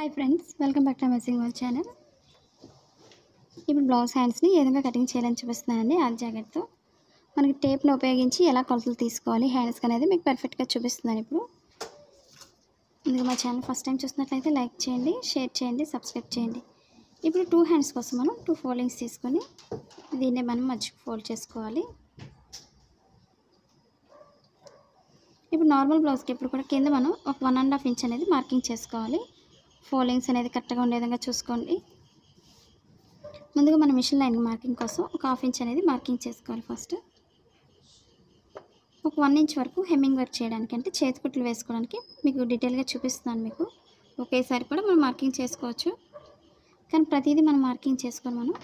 Hi friends, welcome back to amazing world channel. ఇప్పుడు blouse హ్యాండ్స్ని ఏ విధంగా cutting చేయాలని చూపిస్తున్నానండి. ఆ జాకెట్తో మనకి టేప్ని ఉపయోగించి ఎలా కొలతలు తీసుకోవాలి హ్యాండ్స్కి అనేది మీకు పర్ఫెక్ట్గా చూపిస్తున్నాను. ఇప్పుడు ఇందుకు మా ఛానల్ ఫస్ట్ టైం చూసినట్లయితే లైక్ చేయండి, షేర్ చేయండి, సబ్స్క్రైబ్ చేయండి. ఇప్పుడు 2 హ్యాండ్స్ కోసం మనం 2 ఫోల్డింగ్స్ తీసుకొని దీన్నే మనం మధ్యకు ఫోల్డ్ చేసుకోవాలి. ఇప్పుడు నార్మల్ బ్లౌజ్కి ఇప్పుడు కూడా కింద మనం ఒక 1.5 ఇంచ్ అనేది మార్కింగ్ చేసుకోవాలి. ఫోల్డింగ్స్ అనేది కరెక్ట్గా ఉండే విధంగా చూసుకోండి. ముందుగా మనం మిషన్ లైన్ మార్కింగ్ కోసం ఒక 1/2 ఇంచ్ అనేది మార్కింగ్ చేసుకోవాలి. ఫస్ట్ ఒక 1 ఇంచ్ వరకు హెమ్మింగ్ వర్క్ చేయడానికి, అంటే చేతి కుట్లు వేసుకోవడానికి మీకు డీటెయిల్గా చూపిస్తున్నాను. మీకు ఒకేసారి కూడా మనం మార్కింగ్ చేసుకోవచ్చు, కానీ ప్రతిదీ మనం మార్కింగ్ చేసుకొని మనం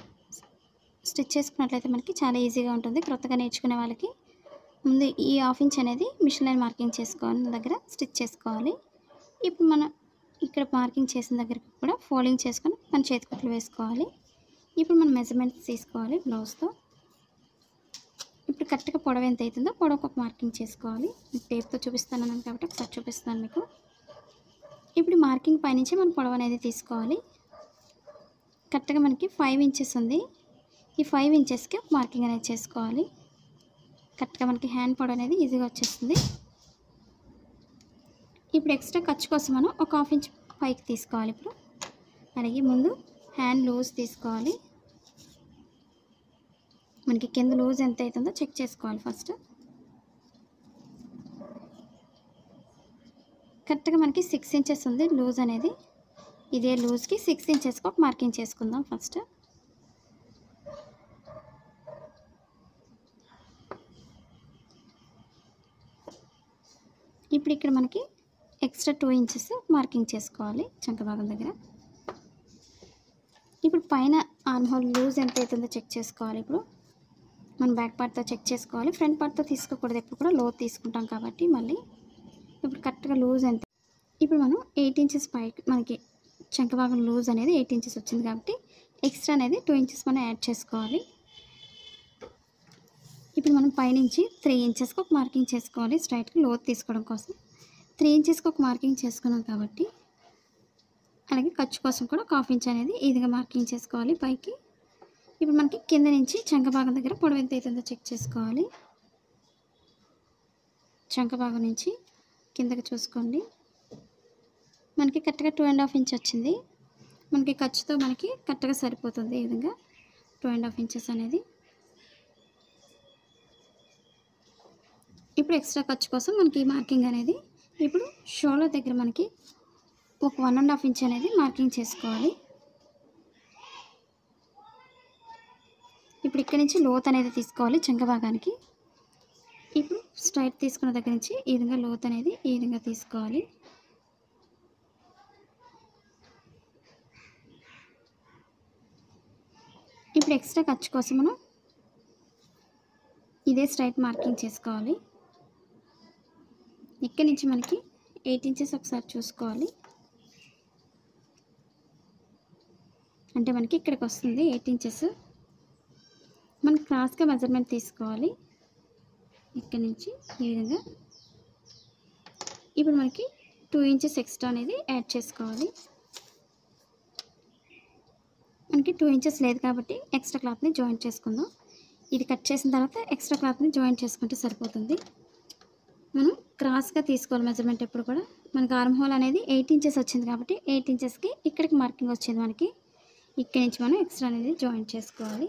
స్టిచ్ చేసుకున్నట్లయితే మనకి చాలా ఈజీగా ఉంటుంది. కొత్తగా నేర్చుకునే వాళ్ళకి ముందు ఈ 1/2 ఇంచ్ అనేది మిషన్ లైన్ మార్కింగ్ చేసుకోవాలి, దగ్గర స్టిచ్ చేసుకోవాలి. ఇప్పుడు మనం ఇక్కడ మార్కింగ్ చేసిన దగ్గరికి కూడా ఫోల్డింగ్ చేసుకొని మన చేతి కుట్లు వేసుకోవాలి. ఇప్పుడు మనం మెజర్మెంట్స్ తీసుకోవాలి బ్లౌజ్తో. ఇప్పుడు కరెక్ట్గా పొడవు ఎంత అవుతుందో పొడవుకు ఒక మార్కింగ్ చేసుకోవాలి. మీకు టేప్తో చూపిస్తాను కాబట్టి ఒకసారి చూపిస్తాను మీకు. ఇప్పుడు మార్కింగ్ పైనుంచి మనం పొడవు అనేది తీసుకోవాలి. కరెక్ట్గా మనకి 5 ఇంచెస్ ఉంది. ఈ 5 ఇంచెస్కి ఒక మార్కింగ్ అనేది చేసుకోవాలి. కరెక్ట్గా మనకి హ్యాండ్ పొడవు అనేది ఈజీగా వచ్చేస్తుంది. ఇప్పుడు ఎక్స్ట్రా ఖర్చు కోసం మనం ఒక 1/2 ఇంచ్ పైకి తీసుకోవాలి. ఇప్పుడు అలాగే ముందు హ్యాండ్ లూజ్ తీసుకోవాలి. మనకి కింద లూజ్ ఎంత అవుతుందో చెక్ చేసుకోవాలి. ఫస్ట్ కరెక్ట్గా మనకి 6 ఇంచెస్ ఉంది లూజ్ అనేది. ఇదే లూజ్కి 6 ఇంచెస్కి ఒక మార్కింగ్ చేసుకుందాం. ఫస్ట్ ఇప్పుడు ఇక్కడ మనకి ఎక్స్ట్రా 2 ఇంచెస్ మార్కింగ్ చేసుకోవాలి చంక భాగం దగ్గర. ఇప్పుడు పైన ఆర్మ్ హోల్ లూజ్ ఎంత అవుతుందో చెక్ చేసుకోవాలి. ఇప్పుడు మనం బ్యాక్ పార్ట్తో చెక్ చేసుకోవాలి, ఫ్రంట్ పార్ట్తో తీసుకోకూడదు. ఎప్పుడు కూడా లో తీసుకుంటాం కాబట్టి మళ్ళీ ఇప్పుడు కరెక్ట్గా లూజ్ ఎంత. ఇప్పుడు మనం 8 ఇంచెస్ పైకి మనకి చంక భాగం లూజ్ అనేది 8 ఇంచెస్ వచ్చింది కాబట్టి ఎక్స్ట్రా అనేది 2 ఇంచెస్ మనం యాడ్ చేసుకోవాలి. ఇప్పుడు మనం పైనుంచి 3 ఇంచెస్కి ఒక మార్కింగ్ చేసుకోవాలి. స్ట్రైట్గా లో తీసుకోవడం కోసం 3 ఇంచెస్కి ఒక మార్కింగ్ చేసుకున్నాం కాబట్టి, అలాగే ఖర్చు కోసం కూడా ఒక 1/2 ఇంచ్ అనేది ఈ విధంగా మార్కింగ్ చేసుకోవాలి పైకి. ఇప్పుడు మనకి కింద నుంచి చంక భాగం దగ్గర పొడవు ఎంత అవుతుందో చెక్ చేసుకోవాలి. చంక భాగం నుంచి కిందకి చూసుకోండి. మనకి కరెక్ట్గా 2.5 ఇంచ్ వచ్చింది. మనకి ఖర్చుతో మనకి కరెక్ట్గా సరిపోతుంది. ఈ విధంగా 2.5 ఇంచెస్ అనేది. ఇప్పుడు ఎక్స్ట్రా ఖర్చు కోసం మనకి మార్కింగ్ అనేది ఇప్పుడు షోల్డర్ దగ్గర మనకి ఒక 1.5 ఇంచ్ అనేది మార్కింగ్ చేసుకోవాలి. ఇప్పుడు ఇక్కడ నుంచి లోత్ అనేది తీసుకోవాలి చంక భాగానికి. ఇప్పుడు స్ట్రైట్ తీసుకున్న దగ్గర నుంచి ఈ విధంగా లోత్ అనేది ఈ విధంగా తీసుకోవాలి. ఇప్పుడు ఎక్స్ట్రా ఖర్చు కోసం మనం ఇదే స్ట్రైట్ మార్కింగ్ చేసుకోవాలి. ఇక్కడ నుంచి మనకి 8 ఇంచెస్ ఒకసారి చూసుకోవాలి. అంటే మనకి ఇక్కడికి వస్తుంది 8 ఇంచెస్. మనం క్రాస్గా మెజర్మెంట్ తీసుకోవాలి ఇక్కడ నుంచి ఈ విధంగా. ఇప్పుడు మనకి 2 ఇంచెస్ ఎక్స్ట్రా అనేది యాడ్ చేసుకోవాలి. మనకి 2 ఇంచెస్ లేదు కాబట్టి ఎక్స్ట్రా క్లాత్ని జాయింట్ చేసుకుందాం. ఇది కట్ చేసిన తర్వాత ఎక్స్ట్రా క్లాత్ని జాయింట్ చేసుకుంటే సరిపోతుంది. మనం క్రాస్గా తీసుకోవాలి మెజర్మెంట్ ఎప్పుడు కూడా. మనకి ఆర్మ్ హోల్ అనేది 8 ఇంచెస్ వచ్చింది కాబట్టి 8 ఇంచెస్కి ఇక్కడికి మార్కింగ్ వచ్చింది మనకి. ఇక్కడి నుంచి మనం ఎక్స్ట్రా అనేది జాయింట్ చేసుకోవాలి.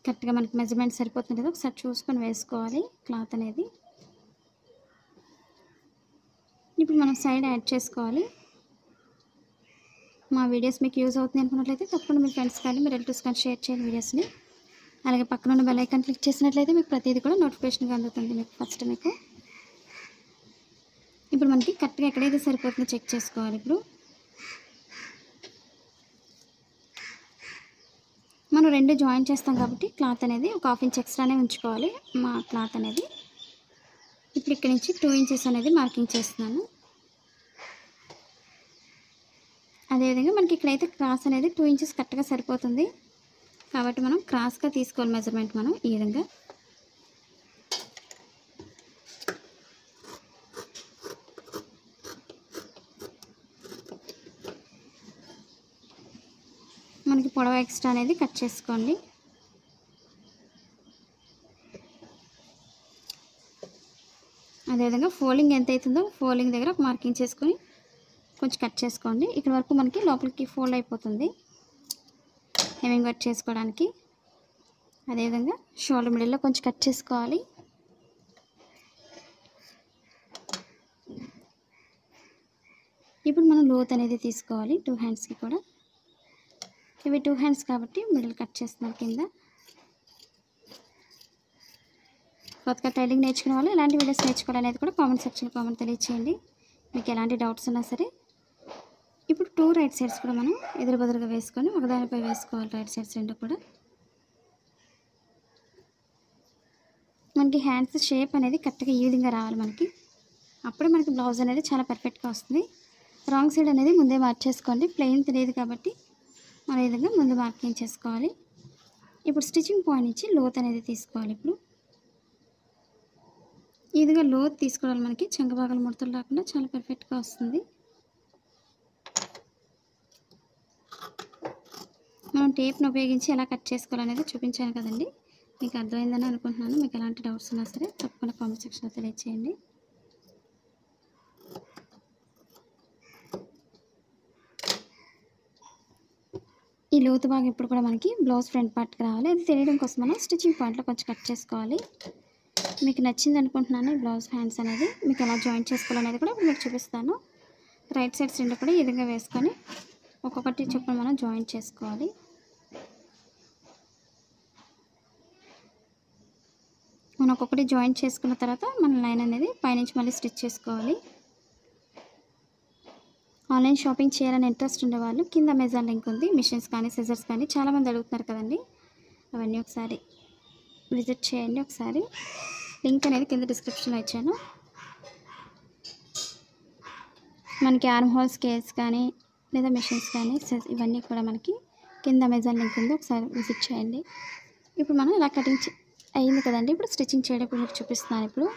కరెక్ట్గా మనకి మెజర్మెంట్ సరిపోతుంది కదా, ఒకసారి చూసుకొని వేసుకోవాలి క్లాత్ అనేది. ఇప్పుడు మనం సైడ్ యాడ్ చేసుకోవాలి. మా వీడియోస్ మీకు యూజ్ అవుతుంది అనుకున్నట్లయితే తప్పకుండా మీ ఫ్రెండ్స్ కానీ మీ రిలేటివ్స్ కానీ షేర్ చేయండి వీడియోస్ని. అలాగే పక్కన ఉన్న బెల్ ఐకాన్ క్లిక్ చేసినట్లయితే మీకు ప్రతిదీ కూడా నోటిఫికేషన్గా అందుతుంది మీకు ఫస్ట్ మీకు. ఇప్పుడు మనకి కరెక్ట్గా ఎక్కడైతే సరిపోతుందో చెక్ చేసుకోవాలి. ఇప్పుడు మనం 2 జాయిన్ చేస్తాం కాబట్టి క్లాత్ అనేది ఒక 1/2 ఇంచ్ ఎక్స్ట్రానే ఉంచుకోవాలి మా క్లాత్ అనేది. ఇప్పుడు ఇక్కడ నుంచి 2 ఇంచెస్ అనేది మార్కింగ్ చేస్తున్నాను. అదేవిధంగా మనకి ఇక్కడైతే క్రాస్ అనేది 2 ఇంచెస్ కరెక్ట్గా సరిపోతుంది. కాబట్టి మనం క్రాస్గా తీసుకోవాలి మెజర్మెంట్ మనం ఈ విధంగా. మనకి పొడవు ఎక్స్ట్రా అనేది కట్ చేసుకోండి. అదేవిధంగా ఫోల్డింగ్ ఎంత అవుతుందో ఫోల్డింగ్ దగ్గర ఒక మార్కింగ్ చేసుకొని కొంచెం కట్ చేసుకోండి. ఇక్కడ వరకు మనకి లోపలికి ఫోల్డ్ అయిపోతుంది హెమ్మింగ్ వర్క్ చేసుకోవడానికి. అదేవిధంగా షోల్డర్ మిడిల్లో కొంచెం కట్ చేసుకోవాలి. ఇప్పుడు మనం లోత్ అనేది తీసుకోవాలి 2 హ్యాండ్స్కి కూడా. ఇవి 2 హ్యాండ్స్ కాబట్టి మిడిల్ కట్ చేస్తున్నాం కింద. కొత్తగా టైలింగ్ నేర్చుకునే వాళ్ళు ఎలాంటి వీడియోస్ నేర్చుకోవాలనేది కూడా కామెంట్ సెక్షన్లో కామెంట్ తెలియచేయండి. మీకు ఎలాంటి డౌట్స్ ఉన్నా సరే. ఇప్పుడు 2 రైట్ సైడ్స్ కూడా మనం ఎదురు బదురుగా వేసుకొని ఒకదానిపై వేసుకోవాలి. రైట్ సైడ్స్ 2 కూడా. మనకి హ్యాండ్స్ షేప్ అనేది కరెక్ట్గా ఈ విధంగా రావాలి మనకి. అప్పుడే మనకి బ్లౌజ్ అనేది చాలా పర్ఫెక్ట్గా వస్తుంది. రాంగ్ సైడ్ అనేది ముందే మార్చేసుకోండి. ప్లెయిన్ తెలియదు కాబట్టి మన విధంగా ముందు మార్కింగ్ చేసుకోవాలి. ఇప్పుడు స్టిచ్చింగ్ పాయింట్ నుంచి లోత్ అనేది తీసుకోవాలి. ఇప్పుడు ఈ విధంగా లోత్ తీసుకోవాలి. మనకి చంక భాగాలు ముడతలు రాకుండా చాలా పర్ఫెక్ట్గా వస్తుంది. మనం టేప్ను ఉపయోగించి ఎలా కట్ చేసుకోవాలనేది చూపించాను కదండి. మీకు అర్థమైందని అనుకుంటున్నాను. మీకు ఎలాంటి డౌట్స్ ఉన్నా సరే తప్పకుండా కామెంట్ సెక్షన్లో తెలియచేయండి. ఈ లోతు భాగం ఇప్పుడు కూడా మనకి బ్లౌజ్ ఫ్రంట్ పార్ట్కి రావాలి. అది తెలియడం కోసం మనం స్టిచ్చింగ్ పాయింట్లో కొంచెం కట్ చేసుకోవాలి. మీకు నచ్చింది అనుకుంటున్నాను ఈ బ్లౌజ్ హ్యాండ్స్ అనేది. మీకు ఎలా జాయింట్ చేసుకోవాలనేది కూడా మీకు చూపిస్తాను. రైట్ సైడ్స్ 2 కూడా ఈ విధంగా వేసుకొని ఒక్కొక్కటి చొప్పున మనం జాయింట్ చేసుకోవాలి. మనం ఒక్కొక్కటి జాయింట్ చేసుకున్న తర్వాత మన లైన్ అనేది పైనుంచి మళ్ళీ స్టిచ్ చేసుకోవాలి. ఆన్లైన్ షాపింగ్ చేయాలని ఇంట్రెస్ట్ ఉండేవాళ్ళు కింద అమెజాన్ లింక్ ఉంది. మిషన్స్ కానీ సిజర్స్ కానీ చాలామంది అడుగుతున్నారు కదండి. అవన్నీ ఒకసారి విజిట్ చేయండి. ఒకసారి లింక్ అనేది కింద డిస్క్రిప్షన్లో ఇచ్చాను. మనకి ఆర్మ్ హోల్ స్కేల్స్ కానీ లేదా మిషన్స్ కానీ ఇవన్నీ కూడా మనకి కింద అమెజాన్ లింక్ ఉంది. ఒకసారి విజిట్ చేయండి. ఇప్పుడు మనం ఇలా కటింగ్ అయింది కదండి. ఇప్పుడు స్టిచ్చింగ్ చేయడం మీకు చూపిస్తున్నాను. ఇప్పుడు